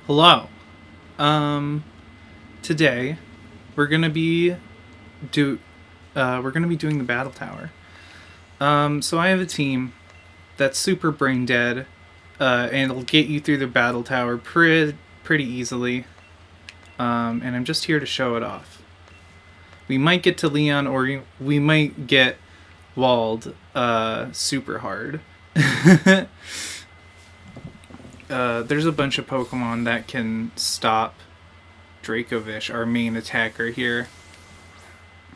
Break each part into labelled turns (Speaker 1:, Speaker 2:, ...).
Speaker 1: Hello. Today we're gonna be doing the battle tower. So I have a team that's super brain dead, and it'll get you through the battle tower pretty easily. And I'm just here to show it off. We might get to Leon, or we might get walled super hard. There's a bunch of Pokemon that can stop Dracovish, our main attacker here.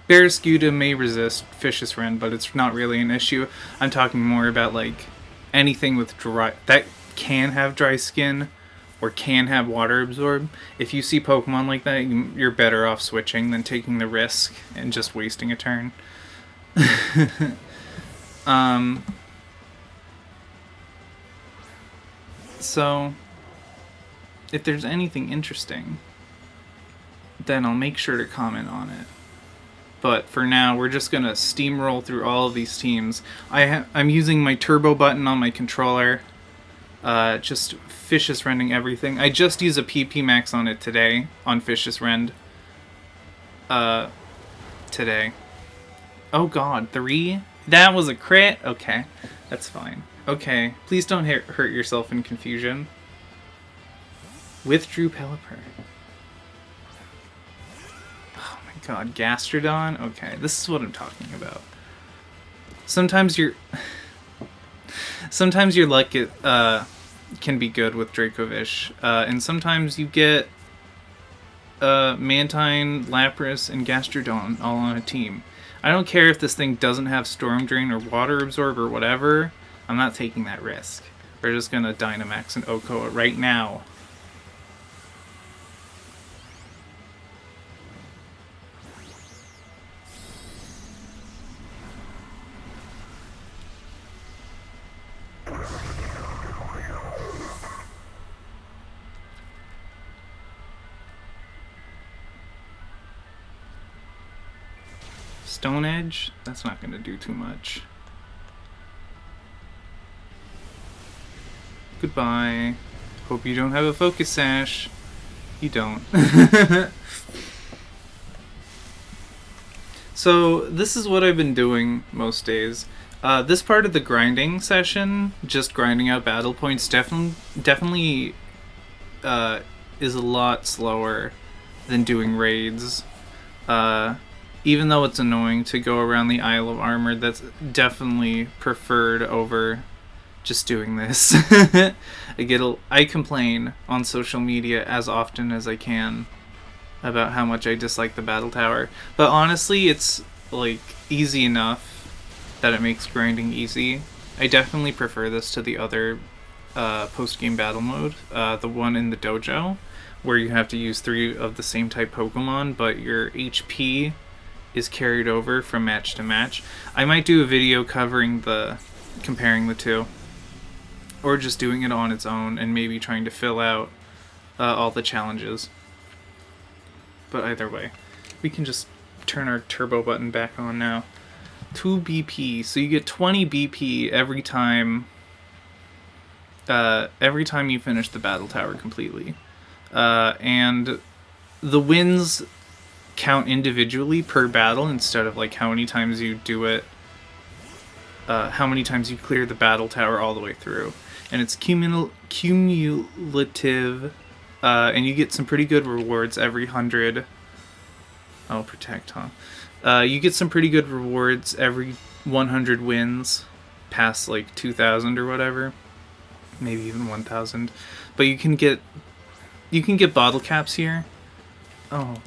Speaker 1: Barrascuda may resist Vicious Rend, but it's not really an issue. I'm talking more about like anything with dry that can have dry skin or can have water absorb. If you see Pokemon like that, you're better off switching than taking the risk and just wasting a turn. So, if there's anything interesting, then I'll make sure to comment on it. But for now, we're just going to steamroll through all of these teams. I'm using my turbo button on my controller, just Vicious Rending everything. I just used a PP Max on it today, on Vicious Rend. Today. Oh god, 3? That was a crit? Okay, that's fine. Okay, please don't hurt yourself in confusion. Withdrew Pelipper. Oh my god, Gastrodon? Okay, this is what I'm talking about. Sometimes your luck can be good with Dracovish, and sometimes you get Mantine, Lapras, and Gastrodon all on a team. I don't care if this thing doesn't have Storm Drain or Water Absorb or whatever. I'm not taking that risk. We're just gonna Dynamax and Oko it right now. Stone Edge? That's not gonna do too much. Goodbye. Hope you don't have a Focus Sash. You don't. So, this is what I've been doing most days. This part of the grinding session, just grinding out battle points, definitely is a lot slower than doing raids. Even though it's annoying to go around the Isle of Armor, that's definitely preferred over just doing this. I complain on social media as often as I can about how much I dislike the battle tower, but honestly it's like easy enough that it makes grinding easy. I definitely prefer this to the other post-game battle mode, the one in the dojo where you have to use 3 of the same type Pokemon, but your HP is carried over from match to match. I might do a video comparing the two, or just doing it on its own and maybe trying to fill out all the challenges. But either way, we can just turn our turbo button back on now. 2 BP, so you get 20 BP every time you finish the battle tower completely. And the wins count individually per battle instead of like how many times you do it, how many times you clear the battle tower all the way through. And it's cumulative, and you get some pretty good rewards every 100. Oh, protect, huh? You get some pretty good rewards every 100 wins, past like 2,000 or whatever, maybe even 1,000. But you can get bottle caps here. Oh,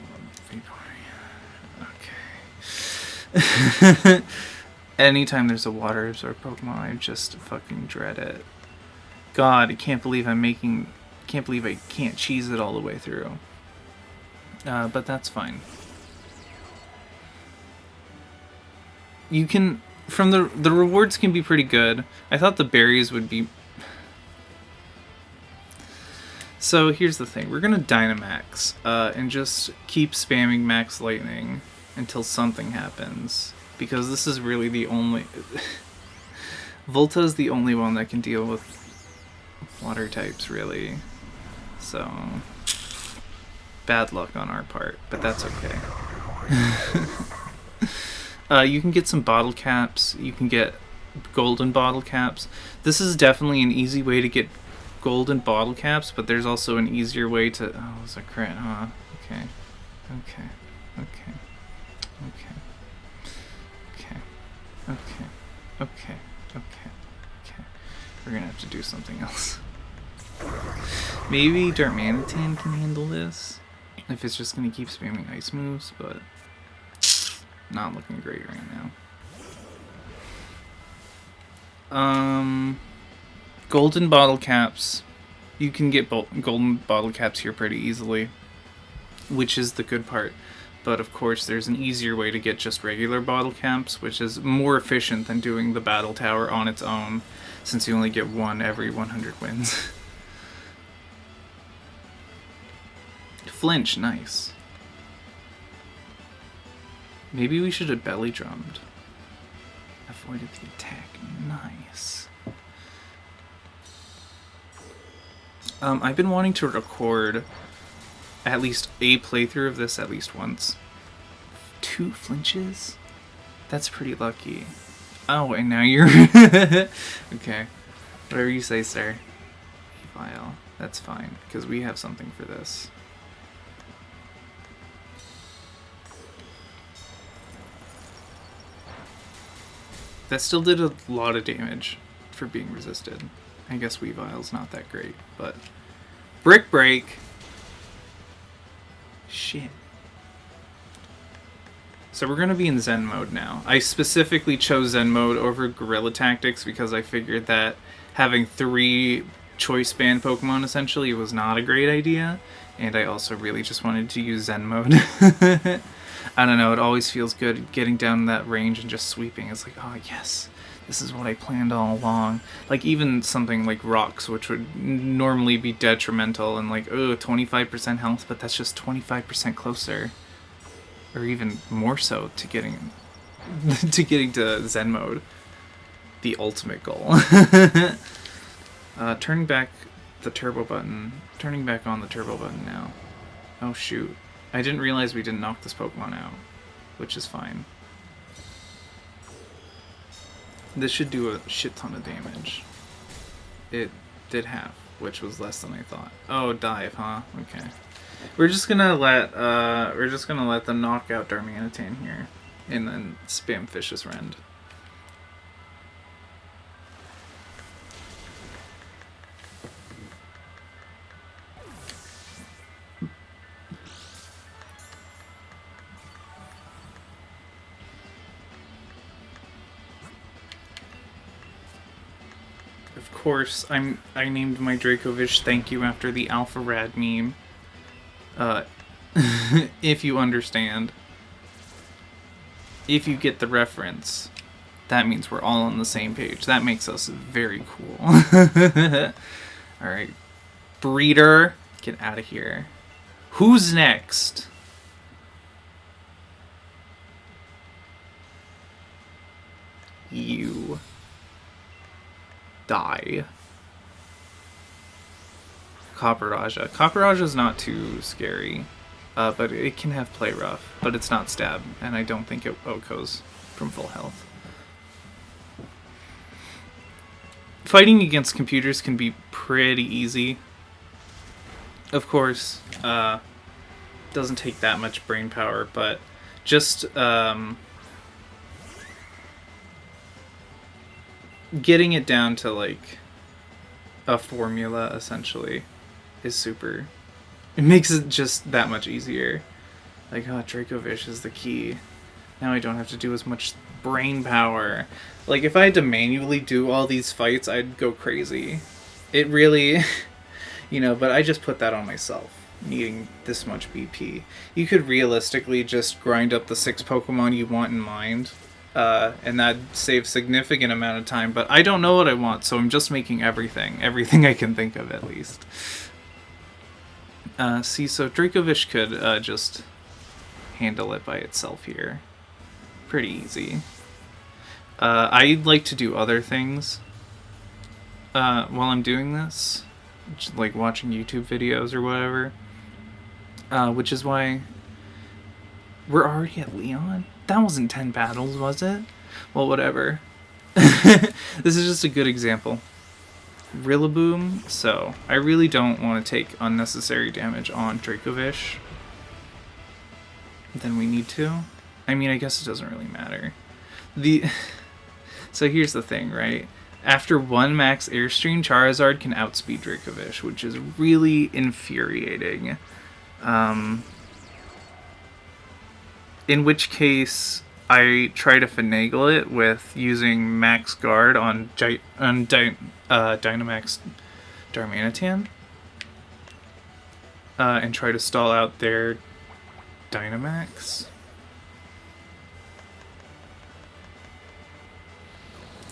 Speaker 1: okay. Anytime there's a water absorb Pokemon, I just fucking dread it. God, I can't believe I can't cheese it all the way through. But that's fine. You can, from the rewards can be pretty good. I thought the berries would be. So here's the thing, we're gonna Dynamax, and just keep spamming Max Lightning until something happens. Because this is really the only... Volta is the only one that can deal with water types, really. So, bad luck on our part, but that's okay. You can get some bottle caps. You can get golden bottle caps. This is definitely an easy way to get golden bottle caps, but there's also an easier way to... Oh, it's a crit, huh? Okay. Okay. Okay. Okay. Okay. Okay. Okay. Okay. Okay. We're gonna have to do something else. Maybe Darmanitan can handle this if it's just gonna keep spamming ice moves, but not looking great right now. Golden bottle caps. You can get golden bottle caps here pretty easily, which is the good part. But of course, there's an easier way to get just regular bottle caps, which is more efficient than doing the battle tower on its own, since you only get one every 100 wins. Flinch, nice. Maybe we should have belly drummed. Avoided the attack, nice. I've been wanting to record at least a playthrough of this at least once. 2 flinches? That's pretty lucky. Oh, and now you're... Okay. Whatever you say, sir. File. That's fine, because we have something for this. That still did a lot of damage for being resisted. I guess Weavile's not that great, but... Brick Break! Shit. So we're gonna be in Zen mode now. I specifically chose Zen mode over Guerrilla Tactics because I figured that having 3 choice band Pokemon essentially was not a great idea, and I also really just wanted to use Zen mode. I don't know, it always feels good getting down that range and just sweeping. It's like, oh yes, this is what I planned all along. Like even something like Rocks, which would normally be detrimental and like, oh, 25% health, but that's just 25% closer. Or even more so to getting to Zen mode. The ultimate goal. Turning back the turbo button. Turning back on the turbo button now. Oh shoot. I didn't realize we didn't knock this Pokemon out, which is fine. This should do a shit ton of damage. It did half, which was less than I thought. Oh, dive, huh? Okay. We're just gonna let them knock out Darmanitan here, and then spam Vicious Rend. Of course, I named my Dracovish thank you after the Alpha Rad meme. If you understand. If you get the reference, that means we're all on the same page. That makes us very cool. Alright. Breeder, get out of here. Who's next? You. Die. Copper Raja's not too scary, but it can have play rough, but it's not stab, and I don't think it OHKOs from full health. Fighting against computers can be pretty easy. Of course, doesn't take that much brain power, but just getting it down to like a formula essentially is super. It makes it just that much easier. Like, oh, Dracovish is the key. Now I don't have to do as much brain power. Like, if I had to manually do all these fights, I'd go crazy. It really, you know, but I just put that on myself, needing this much BP. You could realistically just grind up the 6 Pokemon you want in mind, and that saves significant amount of time, but I don't know what I want, so I'm just making everything I can think of at least. See, so Dracovish could just handle it by itself here. Pretty easy. I'd like to do other things while I'm doing this. like watching YouTube videos or whatever. Which is why we're already at Leon. That wasn't 10 battles, was it? Well, whatever. This is just a good example. Rillaboom, so I really don't want to take unnecessary damage on Dracovish than we need to. I mean, I guess it doesn't really matter. So here's the thing, right? After one max Airstream, Charizard can outspeed Dracovish, which is really infuriating. In which case, I try to finagle it with using Max Guard on Dynamax Darmanitan. And try to stall out their Dynamax.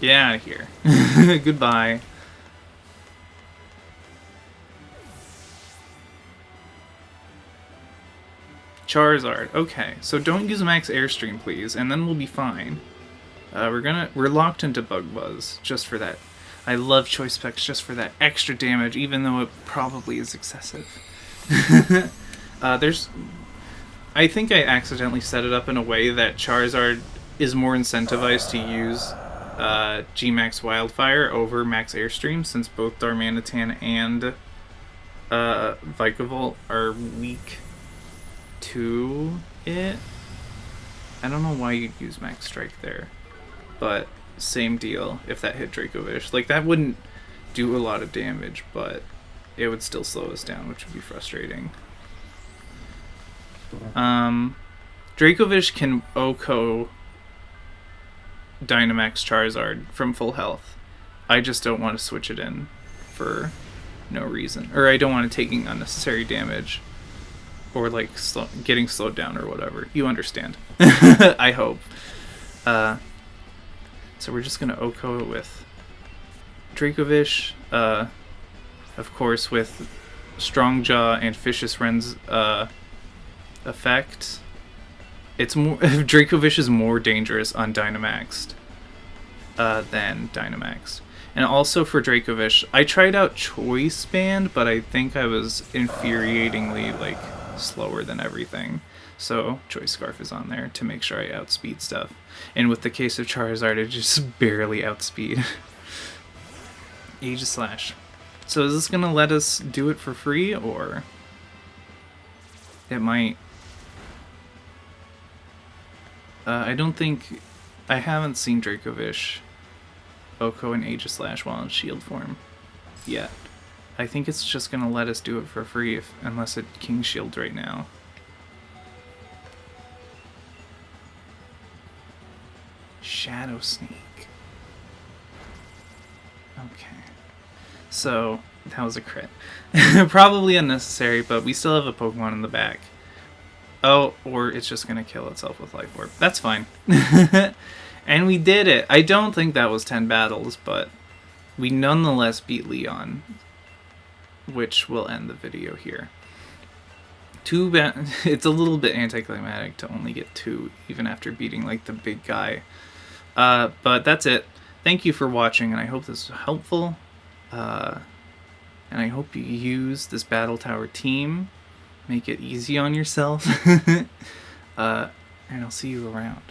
Speaker 1: Get out of here. Goodbye. Charizard. Okay, so don't use Max Airstream, please, and then we'll be fine. We're locked into Bug Buzz just for that. I love Choice Specs just for that extra damage, even though it probably is excessive. I think I accidentally set it up in a way that Charizard is more incentivized to use G-Max Wildfire over Max Airstream, since both Darmanitan and Vikavolt are weak to it. I don't know why you'd use Max Strike there, but same deal if that hit Dracovish. Like, that wouldn't do a lot of damage, but it would still slow us down, which would be frustrating. Dracovish can OHKO Dynamax Charizard from full health. I just don't want to switch it in for no reason. Or I don't want it taking unnecessary damage. Or like getting slowed down or whatever. You understand. I hope. So we're just going to OHKO it with Dracovish. Of course with Strongjaw and Vicious Wren's effect. It's more Dracovish is more dangerous on Dynamaxed than Dynamaxed. And also for Dracovish, I tried out Choice Band, but I think I was infuriatingly like slower than everything. So Choice Scarf is on there to make sure I outspeed stuff. And with the case of Charizard, I just barely outspeed. Aegislash. So is this gonna let us do it for free, or it might? I don't think... I haven't seen Dracovish OHKO and Aegislash while in shield form yet. I think it's just gonna let us do it for free unless it King Shields right now. Shadow Sneak. Okay. So, that was a crit. Probably unnecessary, but we still have a Pokemon in the back. Oh, or it's just gonna kill itself with Life Orb. That's fine. And we did it! I don't think that was 10 battles, but we nonetheless beat Leon, which will end the video here. It's a little bit anticlimactic to only get 2, even after beating like the big guy. But that's it. Thank you for watching, and I hope this was helpful. And I hope you use this Battle Tower team. Make it easy on yourself. And I'll see you around.